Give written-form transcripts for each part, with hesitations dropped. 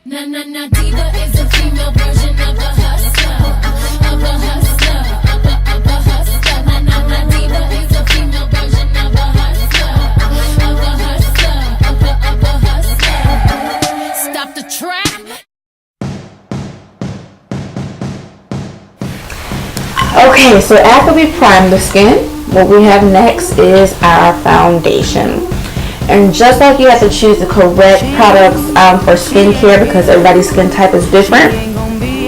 Na na na diva is a female version of a hustler, of a hustler, of a hustler. Na na na diva is a female version of a hustler, of a hustler, of a hustler. Stop the track. Okay, so after we prime the skin, what we have next is our foundation. And just like you have to choose the correct products for skincare, because everybody's skin type is different,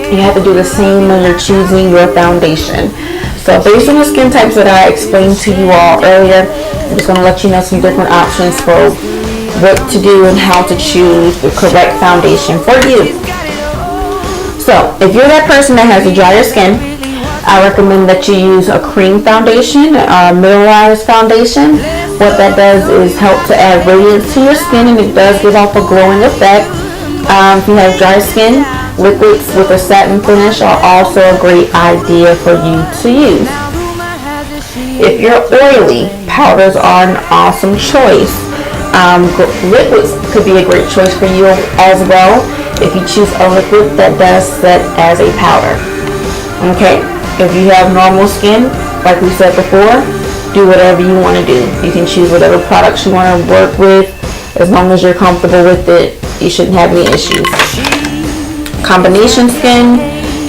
you have to do the same when you're choosing your foundation. So based on the skin types that I explained to you all earlier, I'm just going to let you know some different options for what to do and how to choose the correct foundation for you. So if you're that person that has a drier skin, I recommend that you use a cream foundation, a mineralized foundation. What that does is help to add radiance to your skin, and it does give off a glowing effect. If you have dry skin, liquids with a satin finish are also a great idea for you to use. If you're oily, powders are an awesome choice. Liquids could be a great choice for you as well if you choose a liquid that does set as a powder. Okay, if you have normal skin, like we said before, do whatever you want to do. You can choose whatever products you want to work with. As long as you're comfortable with it, you shouldn't have any issues. Combination skin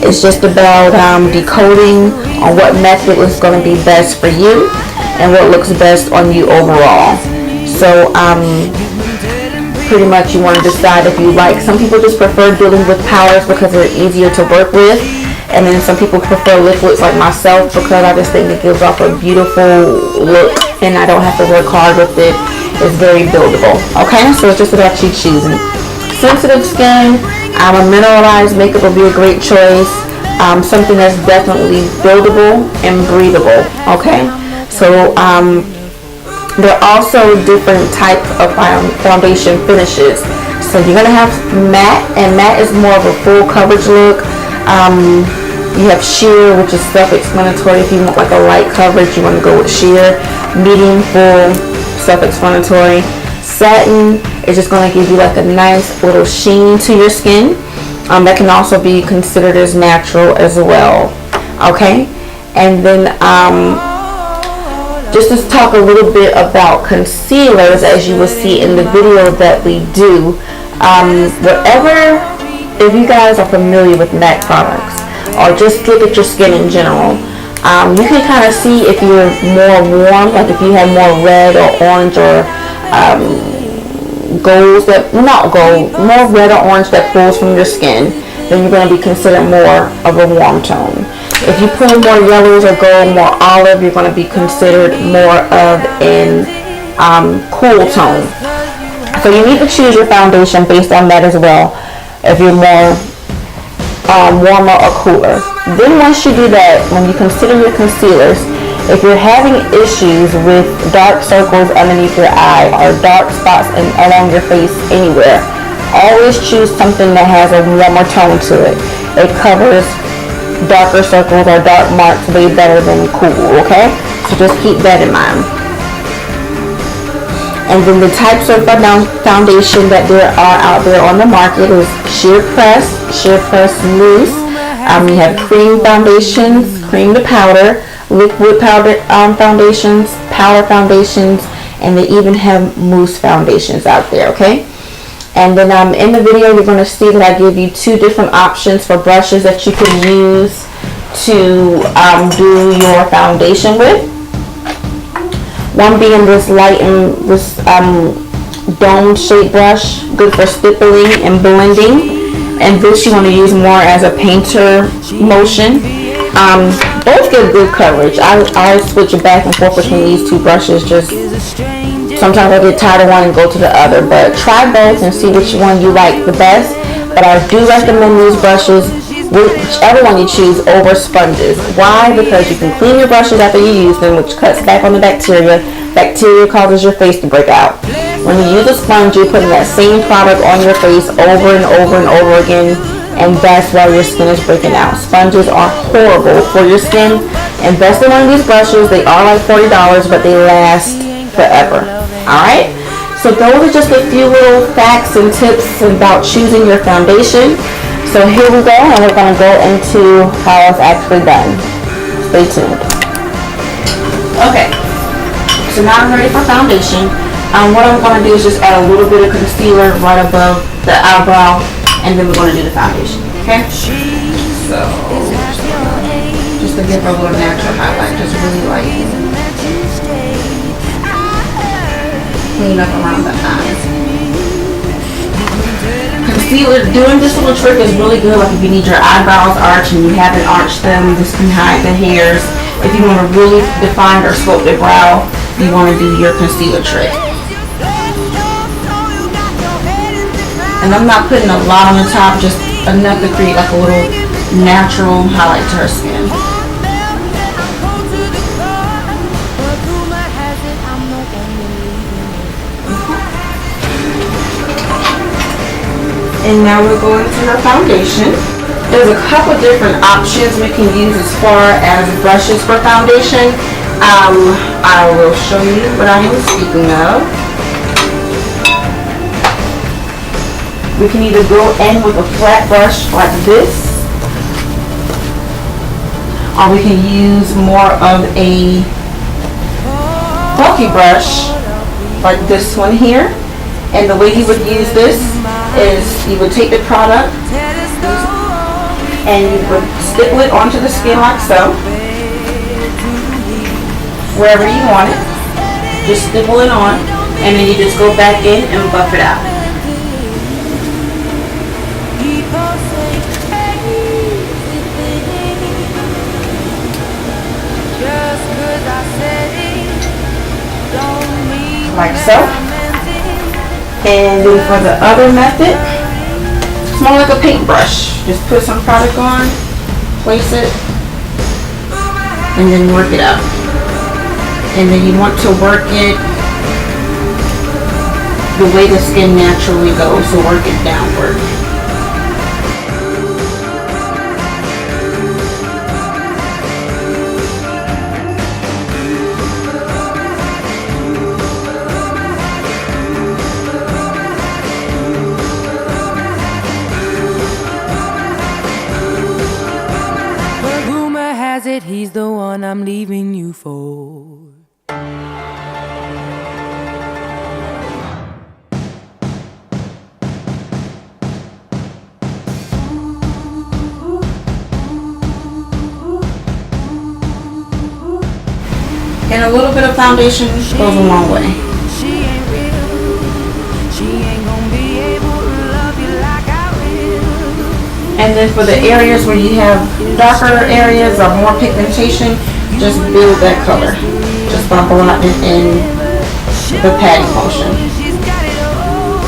is just about decoding on what method is going to be best for you and what looks best on you overall. So pretty much you want to decide if you like. Some people just prefer dealing with powders because they're easier to work with. And then some people prefer liquids like myself because I just think it gives off a beautiful look and I don't have to work hard with it. It's very buildable. Okay, so it's just about you choosing. Sensitive skin, a mineralized makeup will be a great choice. Something that's definitely buildable and breathable. Okay, so there are also different types of foundation finishes. So you're going to have matte, and matte is more of a full coverage look. You have sheer, which is self-explanatory. If you want like a light coverage, you want to go with sheer. Medium, full, self-explanatory. Satin is just going to give you like a nice little sheen to your skin. That can also be considered as natural as well. Okay, and then just to talk a little bit about concealers, as you will see in the video that we do. If you guys are familiar with MAC products or just look at your skin in general, you can kind of see if you're more warm, like if you have more red or orange or more red or orange that pulls from your skin, then you're going to be considered more of a warm tone. If you pull more yellows or gold, more olive, you're going to be considered more of an cool tone. So you need to choose your foundation based on that as well. If you're more warmer or cooler. Then once you do that, when you consider your concealers, if you're having issues with dark circles underneath your eye or dark spots along your face anywhere, always choose something that has a warmer tone to it. It covers darker circles or dark marks way better than cool, okay? So just keep that in mind. And then the types of foundation that there are out there on the market is sheer press loose. You have cream foundations, cream to powder, liquid powder foundations, powder foundations, and they even have mousse foundations out there, okay? And then in the video you're going to see that I give you two different options for brushes that you can use to do your foundation with. One being this light and this dome shaped brush, good for stippling and blending. And this you want to use more as a painter motion. Both give good coverage. I switch it back and forth between these two brushes. Just sometimes I get tired of one and go to the other. But try both and see which one you like the best. But I do recommend these brushes, whichever one you choose, over sponges. Why? Because you can clean your brushes after you use them, which cuts back on the bacteria. Bacteria causes your face to break out. When you use a sponge, you're putting that same product on your face over and over and over again, and that's why your skin is breaking out. Sponges are horrible for your skin. Invest in one of these brushes. They are like $40, but they last forever. Alright? So So those are just a few little facts and tips about choosing your foundation. So here we go, and we're going to go into how it's actually done. Stay tuned. Okay, so now I'm ready for foundation. What I'm going to do is just add a little bit of concealer right above the eyebrow, and then we're going to do the foundation, okay? So, just to give her a little natural highlight, just really light. Clean up around the eyes. Concealer, doing this little trick is really good, like if you need your eyebrows arched and you haven't arched them, this can hide the hairs. If you want to really define or sculpt the brow, you want to do your concealer trick. And I'm not putting a lot on the top, just enough to create like a little natural highlight to her skin. And now we're going to her foundation. There's a couple different options we can use as far as brushes for foundation. I will show you what I am speaking of. We can either go in with a flat brush like this, or we can use more of a bulky brush like this one here. And the way you would use this is you would take the product and you would stipple it onto the skin like so, wherever you want it. Just stipple it on, and then you just go back in and buff it out. Like so. And then for the other method, it's more like a paintbrush. Just put some product on, place it, and then work it out. And then you want to work it the way the skin naturally goes, so work it downward. He's the one I'm leaving you for. And a little bit of foundation goes a long way. She ain't real. She ain't gonna be able to love you like I will. And then for the areas where you have darker areas or more pigmentation, just build that color just by blotting in the patting motion. She's got it all.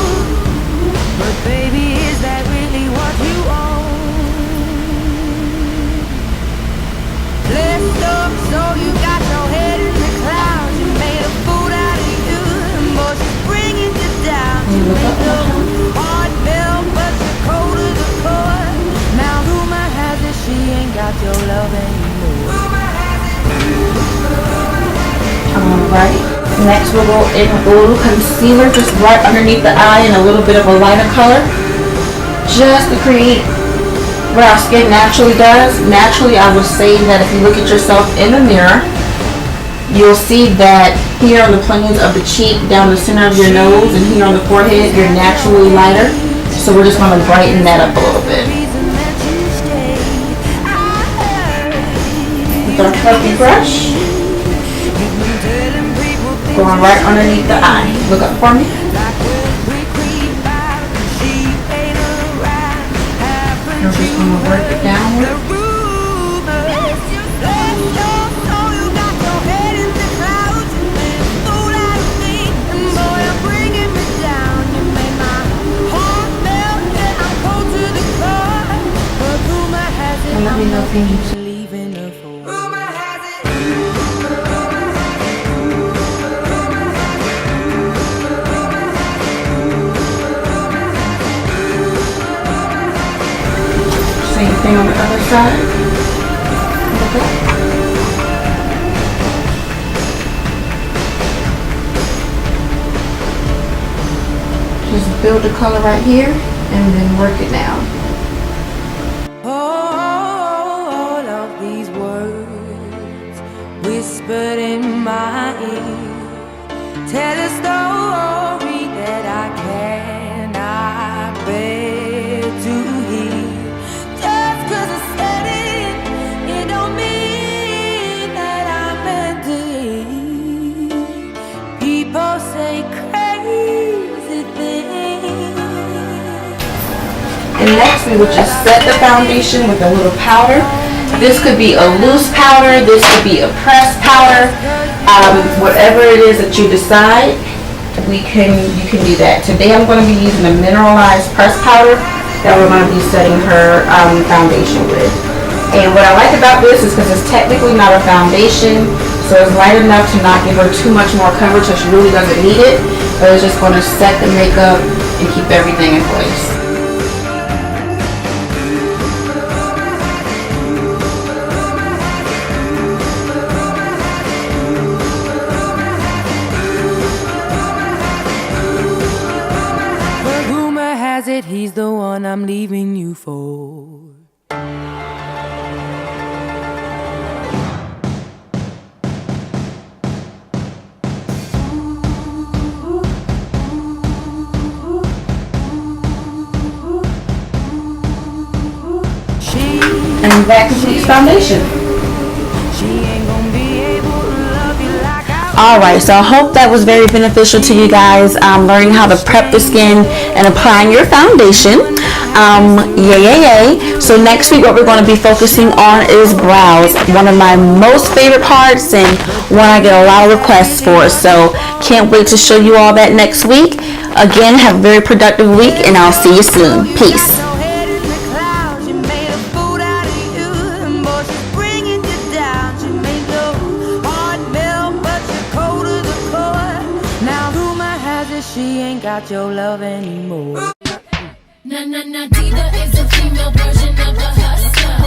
But baby, is that really what you want? Blessed up, so you got your head in the clouds. You made a fool out of you, but she's bringing you down. You make your heart melt, but you're cold as a core. Now rumor has it she ain't got your love anymore. Alright, next we'll go in with a little concealer just right underneath the eye and a little bit of a lighter color, just to create what our skin naturally does. Naturally, I would say that if you look at yourself in the mirror, you'll see that here on the planes of the cheek, down the center of your nose, and here on the forehead, you're naturally lighter. So we're just going to brighten that up a little bit. With our fluffy brush, going right underneath the eye. Look up for me. I'm just going to work it downward. And let me know if you need to. Same thing on the other side. Look up. build the color right here and then work it down. All of these words whispered in my ear tell a story that I cannot bear to hear. Just 'cause I said it, it don't mean that I meant it. People say crazy things. And next we would just set the foundation with a little powder. This could be a loose powder, this could be a pressed powder. Whatever it is that you decide, you can do that. Today I'm going to be using a mineralized pressed powder that we're going to be setting her foundation with. And what I like about this is because it's technically not a foundation, so it's light enough to not give her too much more coverage, so she really doesn't need it. But it's just going to set the makeup and keep everything in place. He's the one I'm leaving you for. And that completes foundation. Alright, so I hope that was very beneficial to you guys, learning how to prep the skin and applying your foundation. Yay. So next week what we're going to be focusing on is brows, one of my most favorite parts and one I get a lot of requests for. So can't wait to show you all that next week. Again, have a very productive week and I'll see you soon. Peace. She ain't got your love anymore. Diva is a female version of a hustler,